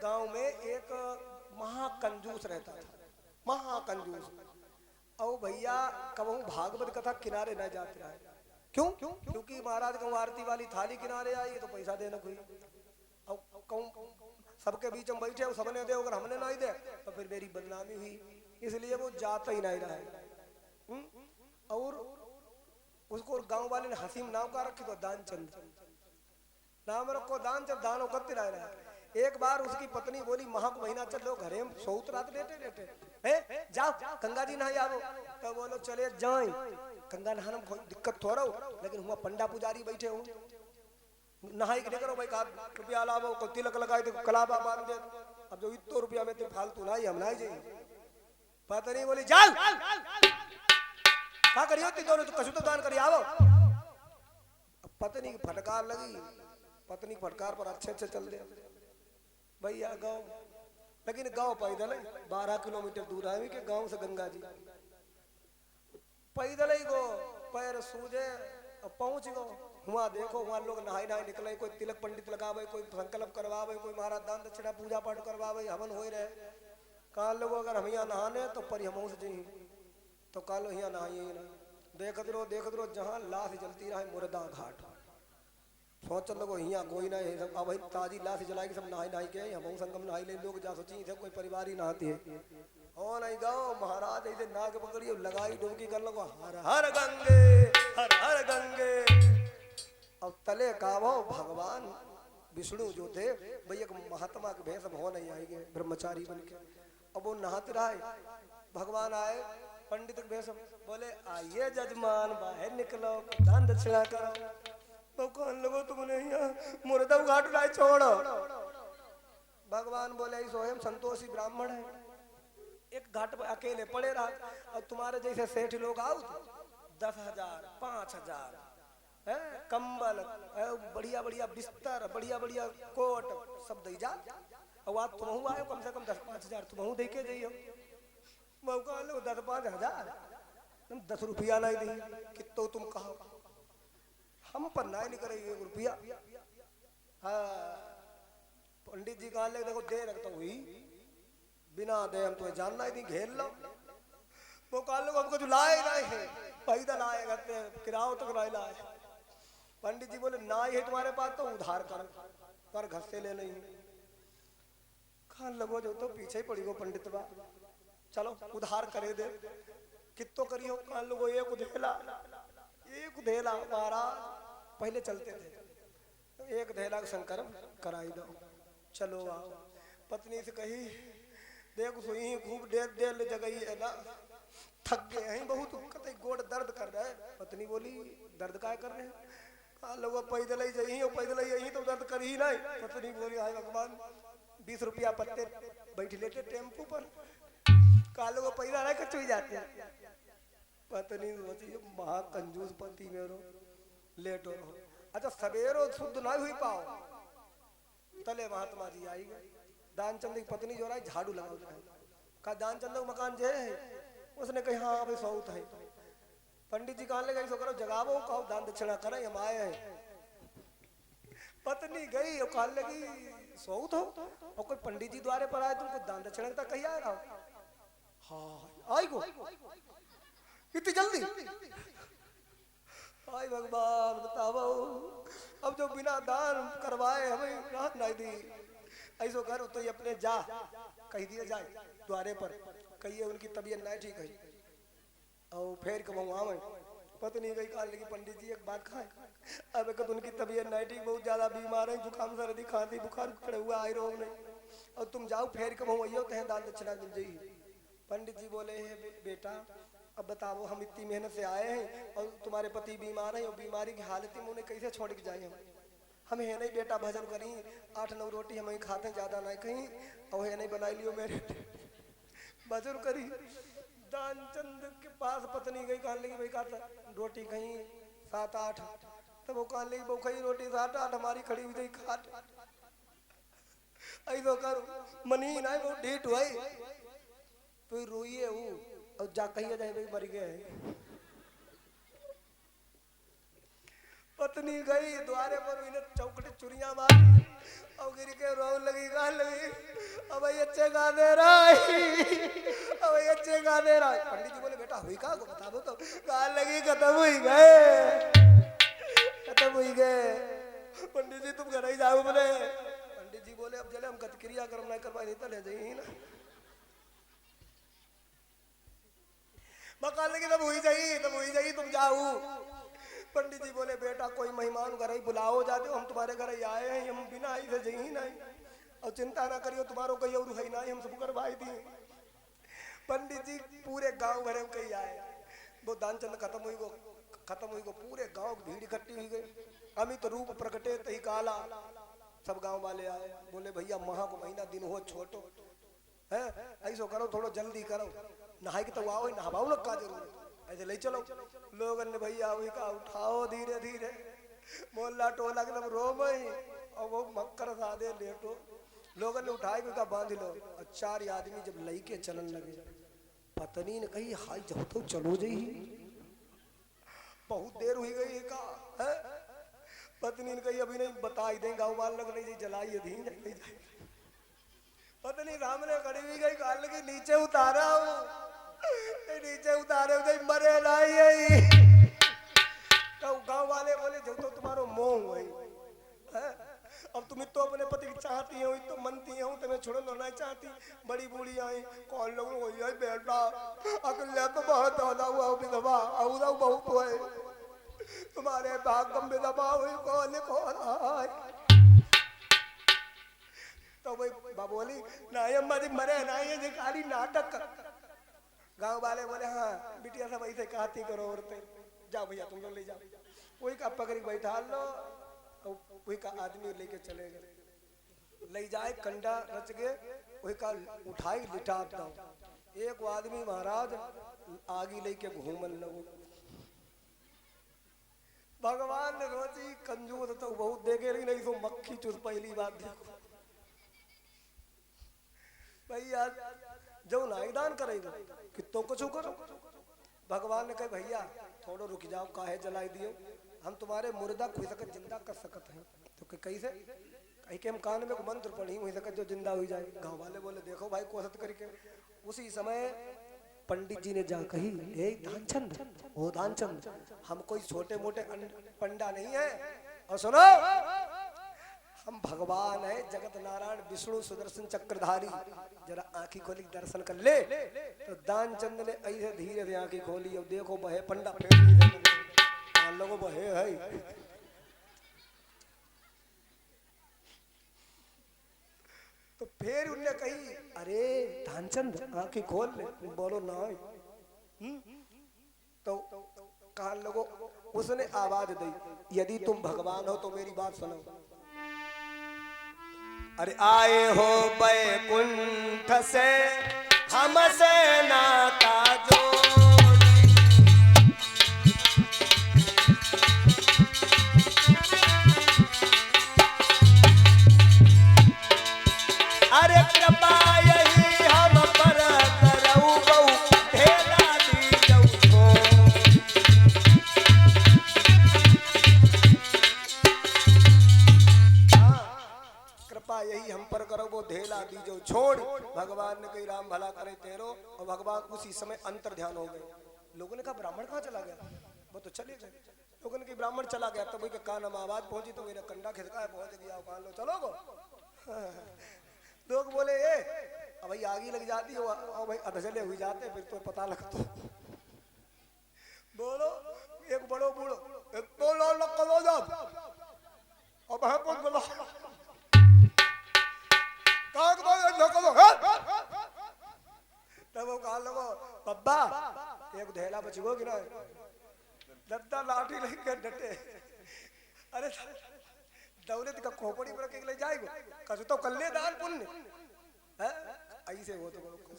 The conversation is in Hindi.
गांव में एक महाकंजूस रहता था, महाकंजूस। और भैया कबहू भागवत कथा किनारे न जाते रहे। क्यों? क्योंकि महाराज कहूँ आरती वाली थाली किनारे आई तो पैसा देना कोई, और कहूँ सबके बीच में बैठे और सबने दे, अगर हमने नहीं दे तो फिर मेरी बदनामी हुई, इसलिए वो जाता ही नहीं रहा। और उसको गांव वाले ने हसीम नाम का रखी तो दानचंद नाम रखो, दानचंद दानो करते रहा। एक बार उसकी पत्नी बोली महक महीना चल लो घरे में सोत रात लेटे लेटे जाओ गंगा जी नहाई आवो, तो बोलो चले जाए। गंगा नहाने में कोई दिक्कत थोड़ा हो, लेकिन हुआ पंडा पुजारी बैठे हो, नहाई के करो भाई, रुपया लाओ को तिलक लगाए तो कलाबा बांध दे। अब जो इतो रुपया में तो फालतू नहीं, हम नहीं जाइए। पत्नी बोली जाओ क्या करियो ती दोनों, तो कशु तो दान करी आवो। पत्नी की फटकार लगी, पत्नी फटकार पर अच्छे अच्छे चल दे भैया गाँव, लेकिन गाँव पैदल है 12 किलोमीटर दूर आए के गाँव से गंगा जी, पैदल ही गो, पैर सूझे पहुंच गो। वहाँ देखो वहाँ लोग नहाई नहाई निकले, कोई तिलक पंडित लगावे, कोई संकल्प करवावे, कोई महाराज दान दक्षिणा पूजा पाठ करवावे, हवन हो रहे। कहा लोगों अगर हम यहाँ नहाने तो पर हम से जी तो कालो यहाँ नहाइए ना, देख दो जहाँ लाश जलती रहे मुर्दा घाट, सोच लोगो यहाँ कोई ना है, अब भाई ताजी लाश जलाएगी सब नहाई नहाई के हम संगम नहाई ले, लोग जा सोची सब कोई परिवार ही नहाती है। ओ नहीं गाओ महाराज ऐसे नाग पकड़ी और लगाई डुबकी कर लोगो हर हर गंगे हर हर गंगे। अब तले कावो भगवान विष्णु जो थे भैया एक महात्मा के भेष में हो नहीं आएंगे ब्रह्मचारी बन के। अब वो नहाते रहे, भगवान आए पंडित के भेष, बोले आइए जजमान बाहर निकलो दान दक्षिणा करो। तो कौन लोगो तुमने यहाँ मुर्दा घाट लाए छोड़ो। भगवान बोले स्वयं संतोषी ब्राह्मण है, एक घाट पर अकेले पड़े रहा, और तुम्हारे जैसे सेठ लोग आओ 10,000 5,000 कंबल बढ़िया बढ़िया बिस्तर बढ़िया बढ़िया कोट सब दे जा, और आप तुम आयो कम से कम 10-5,000 तुम दे के जाइयो। मौका लो 10-5,000 तुम 10 रुपया नहीं दी कितो तुम कहो, हम पर नहीं निकल 1 रुपया। हाँ पंडित जी कहा ले देखो दे रखता हुई बिना दे हम तुम्हें जानना ही नहीं, घेर लो। वो कहा लोग हमको जो लाए नहीं है पैदल आए करते किराओ तक नहीं लाए। पंडित जी बोले ना ही है तुम्हारे पास तो उधार कर, पर घर से ले नहीं। खान लगो जो तो पीछे ही पड़ी गो पंडित बा, चलो उधार करे दे कितो करियो। खान लोगो एक उधेला महाराज पहले चलते थे, एक धेला शंकर कराई दो, चलो आओ। पत्नी से कही देख सुई खूब देर ले जगही है ना, थक गए हैं बहुत, कतई गोड़ दर्द कर रहा है। पत्नी बोली दर्द काय कर रहे हैं? कहा लोग पैदल ही जाइए और पैदल ही यही तो दर्द कर ही नहीं। पत्नी बोली हाय भगवान 20 रुपया पत्ते बैठ लेते टेम्पू पर, कहा लोग पैदल रह कर चुई जाते हैं। पत्नी सोची महाकंजूस पति मेरो लेटो रहो। अच्छा सवेरो शुद्ध ना हुई पाओ, तले महात्मा जी आई गए। दानचंद की पत्नी जो रहा झाड़ू लगाओ, कहा दानचंद मकान जे है? उसने कहा हाँ भाई सौत है। पंडित जी कहने लगे सो करो जगावो, कहो दान दक्षिणा करें हम आए हैं। पत्नी गई और कहने लगी सौत हो और कोई पंडित जी द्वारे पर आए तुमको दान दक्षिणा तक कही आए रहो? हाँ आई गो इतनी जल्दी? हाय भगवान बताओ, अब जो बिना दान करवाए हमें राहत नहीं दी, ऐसो कर तो ये अपने जा कह दिया जाए द्वारे पर, कहिए उनकी तबीयत नहीं ठीक है और फिर कब आवे। पत्नी गई कहा लगी पंडित जी एक बात खाए, अब एक उनकी तबीयत नहीं ठीक, बहुत ज्यादा बीमार है, जुकाम सर्दी खांसी बुखार खड़े हुआ आई रोग नहीं, और तुम जाओ फिर कब आइयो कहें दान दक्षिणा मिल जाइए। पंडित जी बोले है बेटा अब बताओ हम इतनी मेहनत से आए हैं और तुम्हारे पति बीमार हैं और बीमारी की हालत में उन्हें कैसे छोड़ के जाए? हम है नहीं बेटा भजन करी 8-9 रोटी हम खाते ज्यादा नहीं कहीं, और है नहीं बनाई लियो मेरे भजन करी। दानचंद के पास पत्नी गई कहने लगी भाई का रोटी कहीं 7-8, तब वो कहने लगी वो कहीं रोटी 7-8 हमारी खड़ी हुई गई खाट ऐसो कर मनी ना वो डेट हुई तो रोइए वो और जा कहिए जाए भाई मर गए। पत्नी गई द्वारे पर इन्हें चौकट चुरिया मारी और गिर के रो लगी गाल लगी अब ये अच्छे गा दे रहा है, अब ये अच्छे गा दे रहा है। पंडित जी बोले बेटा हुई का को बता दो तो। गाल लगी खत्म हुई गए, खत्म हुई गए। पंडित जी तुम घर ही जाओ बोले। पंडित जी बोले अब जले हम गतक्रिया कर्म नहीं करवा नहीं तो ले जाइए ना। मकान लगी तब हुई जाइए तुम जाओ। पंडित जी बोले बेटा कोई मेहमान घर ही बुलाओ जाते हो, हम तुम्हारे घर ही आए हैं, हम बिना आई से जही नहीं और चिंता ना करियो तुम्हारो कहीं और है नहीं, हम सब करवाई दी। पंडित जी पूरे गांव भरे में कहीं आए, वो दानचंद खत्म हुई गो पूरे गांव की भीड़ इकट्ठी हुई गई। अमित रूप प्रकटे तही काला, सब गांव वाले आए, बोले भैया महा को महीना दिन हो छोटो है, ऐसो करो थोड़ो जल्दी करो, नहाई के तो आओ नहाओ ना का जरूर ऐसे ले चलो। लोगन ने भैया वही का उठाओ धीरे धीरे, मोहल्ला टोला एकदम रो मई और वो मक्कर सादे लेटो। लोगन ने उठाए का बांध लो और चार आदमी जब लई के चलन लगे, पत्नी ने कही हाय जाओ तो चलो जी, बहुत देर हुई गई का है। पत्नी ने कही अभी नहीं बताई दें, गाँव वाल लग नहीं जलाई दी नहीं। पत्नी सामने खड़ी हुई गई, काल लगी नीचे उतारा हूँ, नीचे उतारे मरे लाई। तो गांव वाले बोले जो तो तुम्हारो मोह हुई है, अब तुम तो अपने पति की चाहती हो तो मनती हो, तुम्हें छोड़ना नहीं चाहती। बड़ी बूढ़ी आई कौन लोग हो जाए बेटा अकेले तो बहुत ज्यादा हुआ विधवा औदा बहुत हुए, तुम्हारे भागम विधवा हुई कौन कौन। तो भाई बोली नहीं अम्मा जी मरे नहीं है खाली नाटक। गांव वाले बोले हाँ बिटिया सब ऐसे कहती करो औरतें, जाओ भैया तुम लोग ले जाओ। कोई का पकड़ी बैठा लो, कोई का आदमी लेके चले गए, ले जाए कंडा रच गए, कोई का उठाई लिटा दो। एक आदमी महाराज आगे लेके घूमन लगो। भगवान ने रोजी कंजूस तो बहुत देखे नहीं तो मक्खी चुस पहली बात देखो भैया जो नाईदान करेगा कितो कुछ करो। भगवान ने कहा भैया थोड़ो रुक जाओ, काहे जलाई दियो, हम तुम्हारे मुर्दा खुद सकत जिंदा कर सकत हैं। तो कैसे कहीं के हम कान में मंत्र पढ़ी हुई सकत जो जिंदा हो जाए। गांव वाले बोले देखो भाई कोशिश करके। उसी समय पंडित जी ने जा कही हे दानचंद, ओ दानचंद हम कोई छोटे मोटे पंडा नहीं है, और सुनो हम भगवान है जगत नारायण विष्णु सुदर्शन चक्रधारी, जरा आंखी खोली दर्शन कर ले। तो दानचंद ने ऐसे धीरे से आंखी खोली और देखो बहे पंडा फेर लोगों बहे है। तो फिर उनने कही अरे दानचंद आंखी खोल ले, बोलो ना। तो कहा लोगों उसने आवाज दी यदि तुम भगवान हो तो मेरी बात सुनो। अरे आए हो बैकुंठ से हमसे नाता जोड़ी, अरे कृपा यही हम पर करऊ बहु ढेला दीजऊ को। कृपा यही हम पर करो वो ढेला दीजो छोड़। भगवान ने कही राम भला करे तेरो, और भगवान उसी समय अंतर ध्यान हो गए। लोगों ने कहा ब्राह्मण कहाँ चला गया, वो तो चले गए। लोगों ने कहा ब्राह्मण चला गया, तब तो कान में आवाज पहुंची तो मेरा कंडा खिसका है पहुंच गया, मान लो चलो गो। लोग बोले ए अब भाई आगी लग जाती हो और भाई अधजले हुई जाते फिर तो पता लगता। बोलो एक बड़ो बूढ़ो एक तो लो जा अब है कौन बोला तब वो कहा लगो बब्बा एक ढेला बचगो कि ना, दद्दा लाठी लेके डटे। अरे दौलत का खोपड़ी पर के ले जाएगो कसो तो कल्याण पुण्य है ऐसे हो तो कुछ